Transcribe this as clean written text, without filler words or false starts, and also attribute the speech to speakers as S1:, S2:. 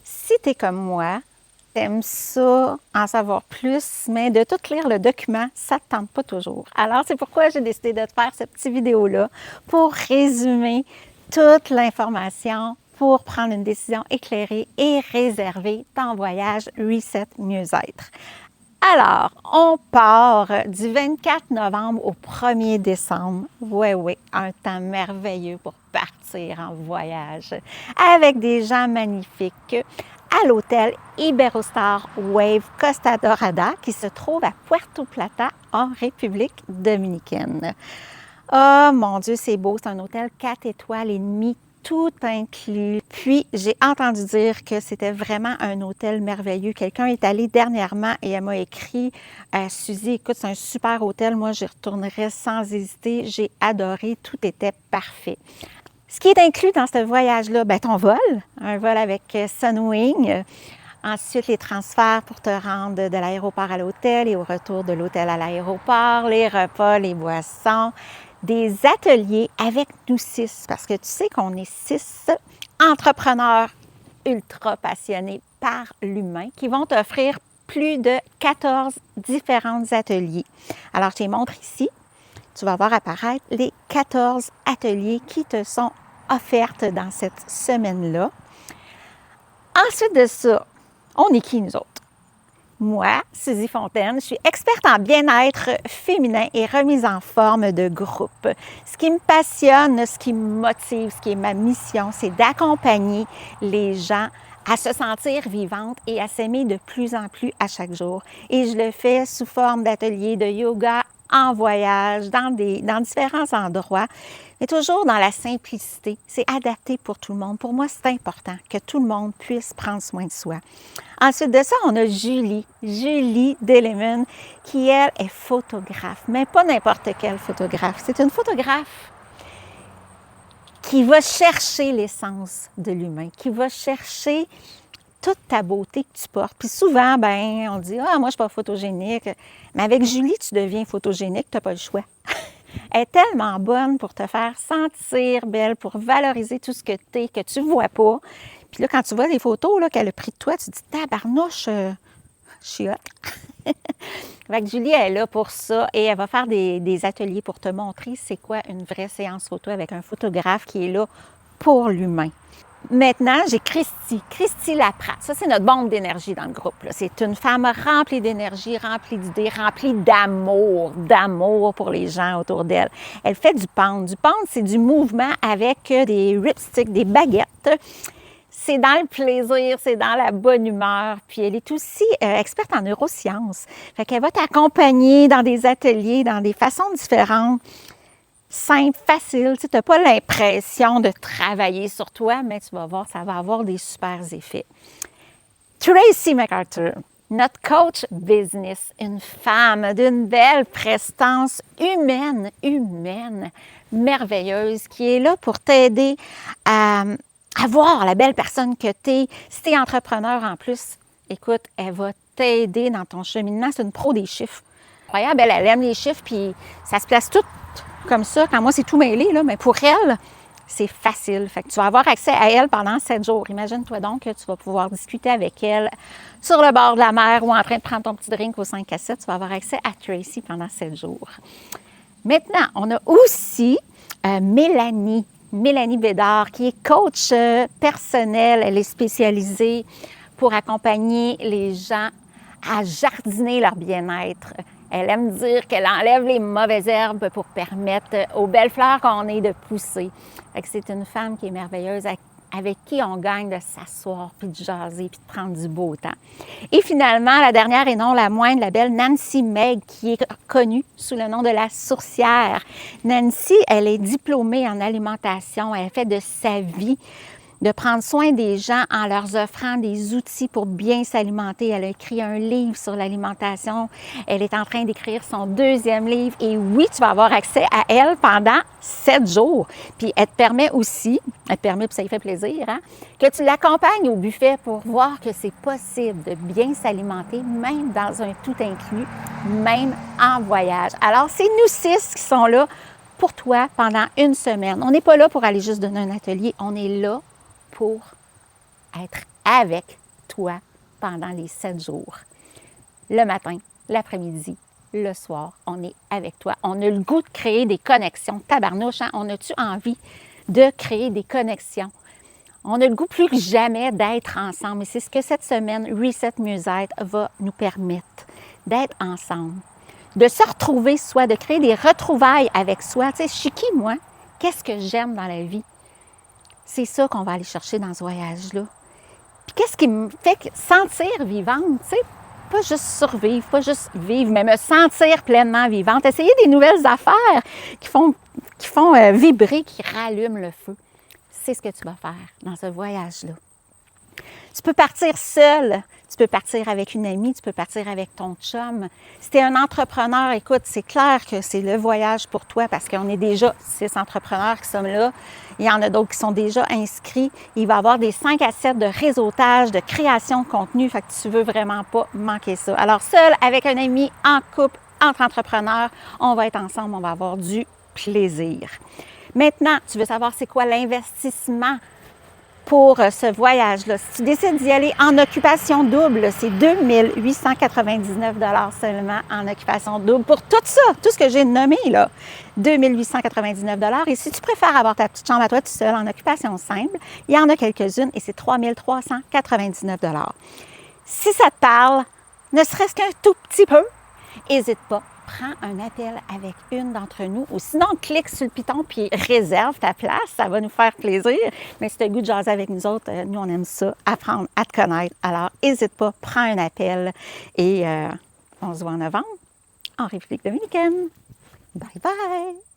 S1: Si tu es comme moi, t'aimes ça, en savoir plus, mais de tout lire le document, ça ne te tente pas toujours. Alors, c'est pourquoi j'ai décidé de te faire cette petite vidéo-là pour résumer toute l'information pour prendre une décision éclairée et réserver ton voyage Reset Mieux-être. Alors, on part du 24 novembre au 1er décembre. Oui, un temps merveilleux pour partir en voyage avec des gens magnifiques à l'hôtel Iberostar Wave Costa Dorada qui se trouve à Puerto Plata en République dominicaine. Oh mon Dieu, c'est beau, c'est un hôtel 4 étoiles et demi, tout inclus. Puis, j'ai entendu dire que c'était vraiment un hôtel merveilleux. Quelqu'un est allé dernièrement et elle m'a écrit « Suzy, écoute, c'est un super hôtel. Moi, j'y retournerais sans hésiter. J'ai adoré. Tout était parfait. » Ce qui est inclus dans ce voyage-là, bien, ton vol, un vol avec Sunwing. Ensuite, les transferts pour te rendre de l'aéroport à l'hôtel et au retour de l'hôtel à l'aéroport, les repas, les boissons, des ateliers avec nous 6, parce que tu sais qu'on est 6 entrepreneurs ultra passionnés par l'humain qui vont t'offrir plus de 14 différents ateliers. Alors, je te les montre ici. Tu vas voir apparaître les 14 ateliers qui te sont offertes dans cette semaine-là. Ensuite de ça, on est qui, nous autres? Moi, Suzy Fontaine, je suis experte en bien-être féminin et remise en forme de groupe. Ce qui me passionne, ce qui me motive, ce qui est ma mission, c'est d'accompagner les gens à se sentir vivantes et à s'aimer de plus en plus à chaque jour. Et je le fais sous forme d'ateliers de yoga en voyage, dans différents endroits, mais toujours dans la simplicité. C'est adapté pour tout le monde. Pour moi, c'est important que tout le monde puisse prendre soin de soi. Ensuite de ça, on a Julie Delemon, qui, elle, est photographe, mais pas n'importe quelle photographe. C'est une photographe qui va chercher l'essence de l'humain, qui va chercher toute ta beauté que tu portes. Puis souvent, ben, on dit « Ah, moi, je ne suis pas photogénique. » Mais avec Julie, tu deviens photogénique, tu n'as pas le choix. Elle est tellement bonne pour te faire sentir belle, pour valoriser tout ce que tu es, que tu ne vois pas. Puis là, quand tu vois les photos qu'elle a prises de toi, tu te dis « Tabarnouche, je suis hot. » Fait que Julie, elle est là pour ça et elle va faire des ateliers pour te montrer c'est quoi une vraie séance photo avec un photographe qui est là pour l'humain. Maintenant, j'ai Christy Laprate. Ça, c'est notre bombe d'énergie dans le groupe. C'est une femme remplie d'énergie, remplie d'idées, remplie d'amour pour les gens autour d'elle. Elle fait du pound. Du pound, c'est du mouvement avec des ripsticks, des baguettes. C'est dans le plaisir, c'est dans la bonne humeur. Puis elle est aussi experte en neurosciences. Fait qu'elle va t'accompagner dans des ateliers, dans des façons différentes. Simple, facile, tu n'as pas l'impression de travailler sur toi, mais tu vas voir, ça va avoir des super effets. Tracy MacArthur, notre coach business, une femme d'une belle prestance humaine, merveilleuse, qui est là pour t'aider à voir la belle personne que tu es. Si tu es entrepreneur en plus, écoute, elle va t'aider dans ton cheminement. C'est une pro des chiffres. Incroyable, elle aime les chiffres, puis ça se place tout comme ça. Quand moi, c'est tout mêlé, là, mais pour elle, c'est facile. Fait que tu vas avoir accès à elle pendant 7 jours. Imagine-toi donc que tu vas pouvoir discuter avec elle sur le bord de la mer ou en train de prendre ton petit drink au 5 à 7. Tu vas avoir accès à Tracy pendant 7 jours. Maintenant, on a aussi Mélanie Bédard, qui est coach personnel. Elle est spécialisée pour accompagner les gens à jardiner leur bien-être. Elle aime dire qu'elle enlève les mauvaises herbes pour permettre aux belles fleurs qu'on ait de pousser. Fait que c'est une femme qui est merveilleuse, avec qui on gagne de s'asseoir, puis de jaser, puis de prendre du beau temps. Et finalement, la dernière et non la moindre, la belle Nancy Meg, qui est connue sous le nom de la sourcière. Nancy, elle est diplômée en alimentation. Elle fait de sa vie de prendre soin des gens en leur offrant des outils pour bien s'alimenter. Elle a écrit un livre sur l'alimentation. Elle est en train d'écrire son 2e livre. Et oui, tu vas avoir accès à elle pendant 7 jours. Puis elle te permet aussi, puis ça lui fait plaisir, que tu l'accompagnes au buffet pour voir que c'est possible de bien s'alimenter, même dans un tout inclus, même en voyage. Alors, c'est nous 6 qui sont là pour toi pendant une semaine. On n'est pas là pour aller juste donner un atelier. On est là pour être avec toi pendant les 7 jours. Le matin, l'après-midi, le soir, on est avec toi. On a le goût de créer des connexions. Tabarnouche, hein? On a-tu envie de créer des connexions? On a le goût plus que jamais d'être ensemble. Et c'est ce que cette semaine, Reset Mieux-être va nous permettre, d'être ensemble, de se retrouver soi, de créer des retrouvailles avec soi. Tu sais, je suis qui, moi? Qu'est-ce que j'aime dans la vie? C'est ça qu'on va aller chercher dans ce voyage-là. Puis qu'est-ce qui me fait sentir vivante, tu sais? Pas juste survivre, pas juste vivre, mais me sentir pleinement vivante. Essayer des nouvelles affaires qui font vibrer, qui rallument le feu. C'est ce que tu vas faire dans ce voyage-là. Tu peux partir seul, tu peux partir avec une amie, tu peux partir avec ton chum. Si tu es un entrepreneur, écoute, c'est clair que c'est le voyage pour toi parce qu'on est déjà 6 entrepreneurs qui sont là. Il y en a d'autres qui sont déjà inscrits. Il va y avoir des 5 à 7 de réseautage, de création de contenu. Fait que tu ne veux vraiment pas manquer ça. Alors, seul, avec un ami, en couple, entre entrepreneurs, on va être ensemble, on va avoir du plaisir. Maintenant, tu veux savoir c'est quoi l'investissement pour ce voyage-là. Si tu décides d'y aller en occupation double, c'est 2 899 $ seulement en occupation double pour tout ça, tout ce que j'ai nommé là. 2 899 $. Et si tu préfères avoir ta petite chambre à toi tout seul en occupation simple, il y en a quelques-unes et c'est 3 399 $. Si ça te parle, ne serait-ce qu'un tout petit peu, n'hésite pas. Prends un appel avec une d'entre nous ou sinon, clique sur le piton puis réserve ta place. Ça va nous faire plaisir. Mais si tu as le goût de jaser avec nous autres, nous, on aime ça, apprendre à te connaître. Alors, n'hésite pas, prends un appel et on se voit en novembre en République dominicaine. Bye bye!